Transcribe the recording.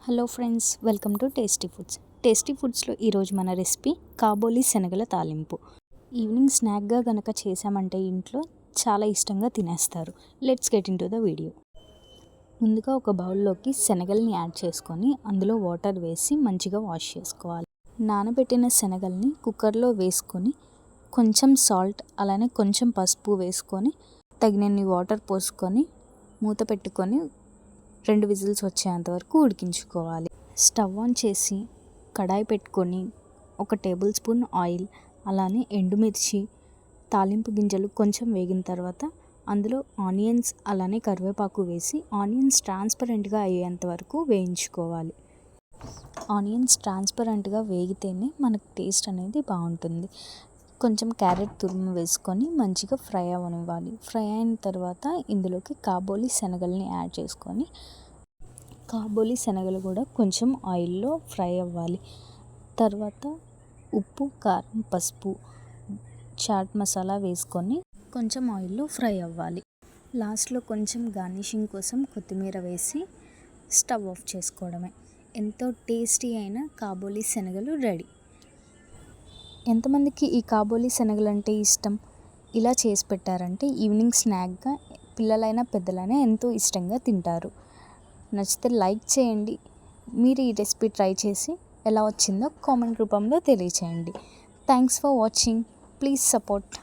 Hello friends, welcome to tasty foods. Tasty ఫుడ్స్లో ఈరోజు మన రెసిపీ కాబోలి శనగల తాలింపు. ఈవినింగ్ స్నాక్గా కనుక చేసామంటే ఇంట్లో చాలా ఇష్టంగా తినేస్తారు. Let's get in to the video. ముందుగా ఒక బౌల్లోకి శనగల్ని యాడ్ చేసుకొని అందులో వాటర్ వేసి మంచిగా వాష్ చేసుకోవాలి. నానబెట్టిన శనగల్ని కుక్కర్లో వేసుకొని కొంచెం సాల్ట్ అలానే కొంచెం పసుపు వేసుకొని తగినన్ని వాటర్ పోసుకొని మూత పెట్టుకొని 2 విజిల్స్ వచ్చేంత వరకు ఉడికించుకోవాలి. స్టవ్ ఆన్ చేసి కడాయి పెట్టుకొని 1 టేబుల్ స్పూన్ ఆయిల్ అలానే ఎండుమిర్చి, తాలింపు గింజలు కొంచెం వేగిన తర్వాత అందులో ఆనియన్స్ అలానే కరివేపాకు వేసి ఆనియన్స్ ట్రాన్స్పరెంట్గా అయ్యేంత వరకు వేయించుకోవాలి. ఆనియన్స్ ట్రాన్స్పరెంట్గా వేగితేనే మనకు టేస్ట్ అనేది బాగుంటుంది. కొంచెం క్యారెట్ తురుము వేసుకొని మంచిగా ఫ్రై అవ్వనివ్వాలి. ఫ్రై అయిన తర్వాత ఇందులోకి కాబోలి శనగల్ని యాడ్ చేసుకొని కాబోలి శనగలు కూడా కొంచెం ఆయిల్లో ఫ్రై అవ్వాలి. తర్వాత ఉప్పు, కారం, పసుపు, చాట్ మసాలా వేసుకొని కొంచెం ఆయిల్లో ఫ్రై అవ్వాలి. లాస్ట్లో కొంచెం గార్నిషింగ్ కోసం కొత్తిమీర వేసి స్టవ్ ఆఫ్ చేసుకోవడమే. ఎంతో టేస్టీ అయిన కాబోలి శనగలు రెడీ. ఎంతమందికి ఈ కాబోలి శనగలు అంటే ఇష్టం? ఇలా చేసి పెట్టారంటే ఈవినింగ్ స్నాక్గా పిల్లలైనా పెద్దలైనా ఎంతో ఇష్టంగా తింటారు. నచ్చితే లైక్ చేయండి. మీరు ఈ రెసిపీ ట్రై చేసి ఎలా వచ్చిందో కామెంట్ రూపంలో తెలియచేయండి. Thanks for watching. Please support.